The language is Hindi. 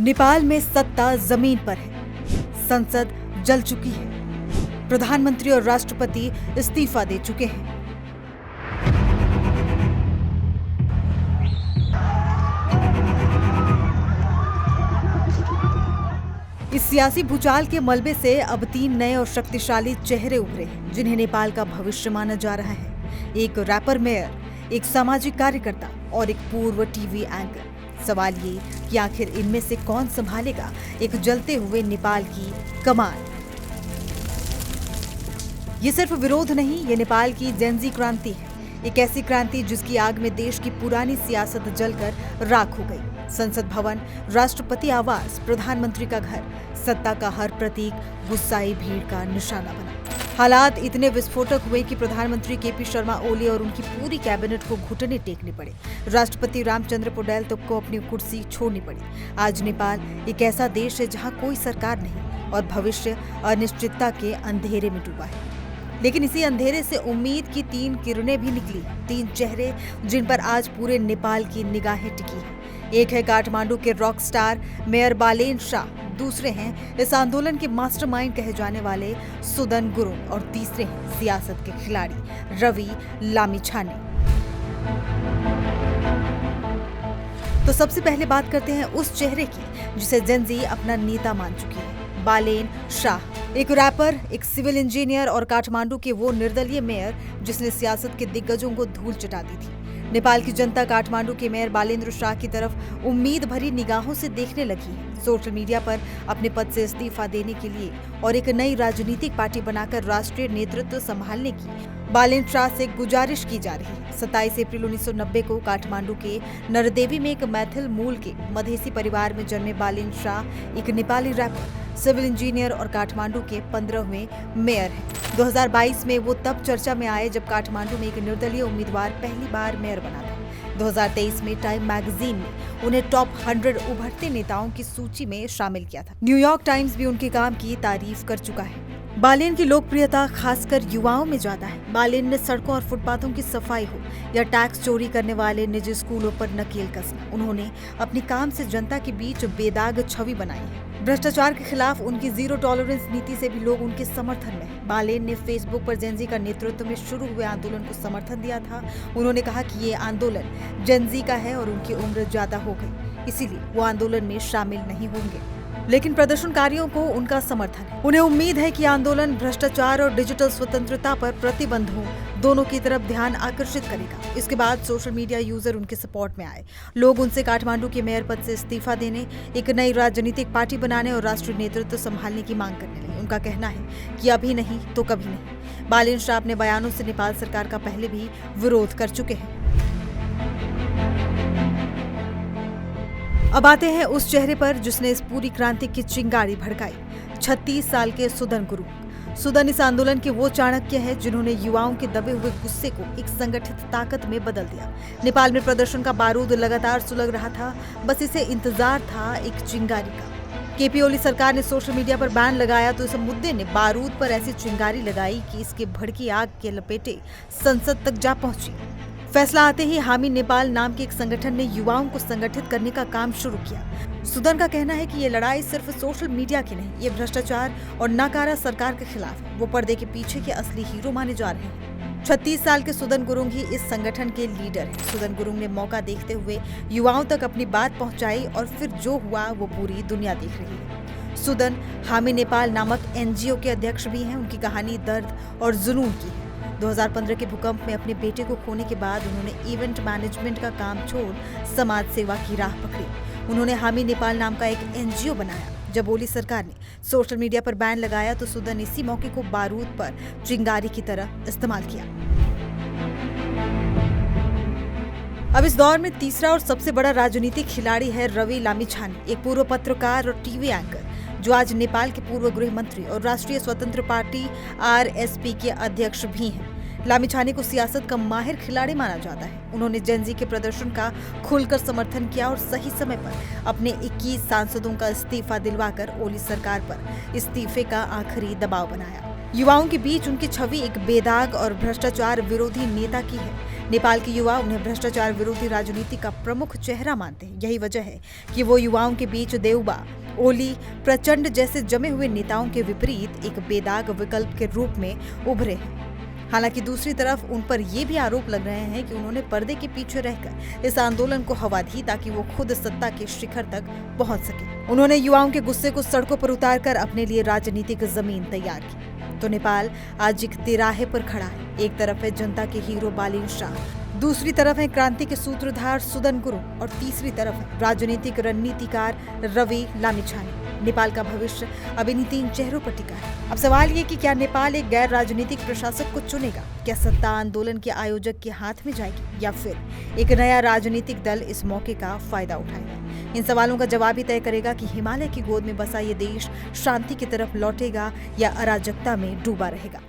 नेपाल में सत्ता जमीन पर है, संसद जल चुकी है, प्रधानमंत्री और राष्ट्रपति इस्तीफा दे चुके हैं। इस सियासी भूचाल के मलबे से अब 3 नए और शक्तिशाली चेहरे उभरे हैं, जिन्हें नेपाल का भविष्य माना जा रहा है। एक रैपर मेयर, एक सामाजिक कार्यकर्ता और एक पूर्व टीवी एंकर। सवाल ये कि आखिर इनमें से कौन संभालेगा एक जलते हुए नेपाल की कमान। ये सिर्फ विरोध नहीं, ये नेपाल की जेनजी क्रांति है। एक ऐसी क्रांति जिसकी आग में देश की पुरानी सियासत जलकर राख हो गई। संसद भवन, राष्ट्रपति आवास, प्रधानमंत्री का घर, सत्ता का हर प्रतीक गुस्साई भीड़ का निशाना बना। हालात इतने विस्फोटक हुए कि प्रधानमंत्री केपी शर्मा ओली और उनकी पूरी कैबिनेट को घुटने टेकने पड़े। राष्ट्रपति रामचंद्र पौडेल को अपनी कुर्सी छोड़नी पड़ी। आज नेपाल एक ऐसा देश है जहां कोई सरकार नहीं और भविष्य अनिश्चितता के अंधेरे में डूबा है। लेकिन इसी अंधेरे से उम्मीद की 3 किरणें भी निकली, 3 चेहरे जिन पर आज पूरे नेपाल की निगाहें टिकी हैं। एक है काठमांडू के rock star mayor Balen Shah, दूसरे हैं इस आंदोलन के मास्टरमाइंड कहे जाने वाले सुदन गुरुङ और तीसरे हैं सियासत के खिलाड़ी रवि लामिछाने। तो सबसे पहले बात करते हैं उस चेहरे की जिसे जेनजी अपना नेता मान चुकी है, बालेन शाह। एक रैपर, एक सिविल इंजीनियर और काठमांडू के वो निर्दलीय मेयर जिसने सियासत के दिग्गजों को धूल चटा दी थी। नेपाल की जनता काठमांडू के मेयर बालेन्द्र शाह की तरफ उम्मीद भरी निगाहों से देखने लगी है। सोशल मीडिया पर अपने पद से इस्तीफा देने के लिए और एक नई राजनीतिक पार्टी बनाकर राष्ट्रीय नेतृत्व संभालने की बालेन्द्र शाह से गुजारिश की जा रही है। 27 अप्रैल 1990 को काठमांडू के नरदेवी में एक मैथिल मूल के मधेसी परिवार में जन्मे बालेन्द्र शाह एक नेपाली रैपर, सिविल इंजीनियर और काठमांडू के 15वें मेयर हैं। 2022 में वो तब चर्चा में आए जब काठमांडू में एक निर्दलीय उम्मीदवार पहली बार मेयर बना था। 2023 में टाइम मैगजीन ने उन्हें टॉप 100 उभरते नेताओं की सूची में शामिल किया था। न्यूयॉर्क टाइम्स भी उनके काम की तारीफ कर चुका है। बालेन की लोकप्रियता खासकर युवाओं में ज्यादा है। बालेन ने सड़कों और फुटपाथों की सफाई हो या टैक्स चोरी करने वाले निजी स्कूलों पर नकेल कसना, उन्होंने अपने काम से जनता के बीच बेदाग छवि बनाई है। भ्रष्टाचार के खिलाफ उनकी जीरो टॉलरेंस नीति से भी लोग उनके समर्थन में हैं। बालेन ने फेसबुक पर जेनजी का नेतृत्व में शुरू हुए आंदोलन को समर्थन दिया था। उन्होंने कहा कि ये आंदोलन जेनजी का है और उनकी उम्र ज्यादा हो गई, इसीलिए वो आंदोलन में शामिल नहीं होंगे। लेकिन प्रदर्शनकारियों को उनका समर्थन है। उन्हें उम्मीद है कि आंदोलन भ्रष्टाचार और डिजिटल स्वतंत्रता पर प्रतिबंधों दोनों की तरफ ध्यान आकर्षित करेगा। इसके बाद सोशल मीडिया यूजर उनके सपोर्ट में आए। लोग उनसे काठमांडू के मेयर पद से इस्तीफा देने, एक नई राजनीतिक पार्टी बनाने और राष्ट्रीय नेतृत्व संभालने की मांग करने लगे। उनका कहना है कि अभी नहीं तो कभी नहीं। बालेन शाह अपने बयानों से नेपाल सरकार का पहले भी विरोध कर चुके हैं। अब आते हैं उस चेहरे पर जिसने इस पूरी क्रांति की चिंगारी भड़काई, 36 साल के सुदन गुरुङ। सुदन इस आंदोलन के वो चाणक्य हैं जिन्होंने युवाओं के दबे हुए गुस्से को एक संगठित ताकत में बदल दिया। नेपाल में प्रदर्शन का बारूद लगातार सुलग रहा था, बस इसे इंतजार था एक चिंगारी का। केपी ओली सरकार ने सोशल मीडिया पर बैन लगाया तो इस मुद्दे ने बारूद पर ऐसी चिंगारी लगाई कि इसके भड़की आग के लपेटे संसद तक जा पहुंची। फैसला आते ही हामी नेपाल नाम के एक संगठन ने युवाओं को संगठित करने का काम शुरू किया। सुदन का कहना है कि ये लड़ाई सिर्फ सोशल मीडिया की नहीं, ये भ्रष्टाचार और नाकारा सरकार के खिलाफ है। वो पर्दे के पीछे के असली हीरो माने जा रहे हैं। 36 साल के सुदन गुरुङ ही इस संगठन के लीडर हैं। सुदन गुरुङ ने मौका देखते हुए युवाओं तक अपनी बात पहुंचाई और फिर जो हुआ वो पूरी दुनिया देख रही है। सुदन हामी नेपाल नामक NGO के अध्यक्ष भी हैं। उनकी कहानी दर्द और जुनून की है। 2015 के भूकंप में अपने बेटे को खोने के बाद उन्होंने इवेंट मैनेजमेंट का काम छोड़ समाज सेवा की राह पकड़ी। उन्होंने हामी नेपाल नाम का एक NGO बनाया। जब ओली सरकार ने सोशल मीडिया पर बैन लगाया तो सुदन इसी मौके को बारूद पर चिंगारी की तरह इस्तेमाल किया। अब इस दौर में तीसरा और सबसे बड़ा राजनीतिक खिलाड़ी है रवि लामिछाने, एक पूर्व पत्रकार और टीवी एंकर जो आज नेपाल के पूर्व गृह मंत्री और राष्ट्रीय स्वतंत्र पार्टी RSP के अध्यक्ष भी हैं। लामिछाने को सियासत का माहिर खिलाड़ी माना जाता है। उन्होंने जेनजी के प्रदर्शन का खुलकर समर्थन किया और सही समय पर अपने 21 सांसदों का इस्तीफा दिलवाकर ओली सरकार पर इस्तीफे का आखिरी दबाव बनाया। युवाओं के बीच उनकी छवि एक बेदाग और भ्रष्टाचार विरोधी नेता की है। नेपाल के युवा उन्हें भ्रष्टाचार विरोधी राजनीति का प्रमुख चेहरा मानते हैं। यही वजह है कि वो युवाओं के बीच देउबा, ओली, प्रचंड जैसे जमे हुए नेताओं के विपरीत एक बेदाग विकल्प के रूप में उभरे हैं। हालांकि दूसरी तरफ उन पर ये भी आरोप लग रहे हैं कि उन्होंने पर्दे के पीछे रहकर इस आंदोलन को हवा दी ताकि वो खुद सत्ता के शिखर तक पहुंच सके। उन्होंने युवाओं के गुस्से को सड़कों पर उतारकर अपने लिए राजनीतिक जमीन तैयार की। तो नेपाल आज एक तिराहे पर खड़ा है। एक तरफ है जनता के हीरो बालेन शाह, दूसरी तरफ है क्रांति के सूत्रधार सुदन गुरुङ और तीसरी तरफ है राजनीतिक रणनीतिकार रवि लामिछाने। नेपाल का भविष्य अब इन्हीं 3 चेहरों पर टिका है। अब सवाल ये कि क्या नेपाल एक गैर राजनीतिक प्रशासक को चुनेगा? क्या सत्ता आंदोलन के आयोजक के हाथ में जाएगी या फिर एक नया राजनीतिक दल इस मौके का फायदा उठाएगा? इन सवालों का जवाब ही तय करेगा कि हिमालय की गोद में बसा ये देश शांति की तरफ लौटेगा या अराजकता में डूबा रहेगा।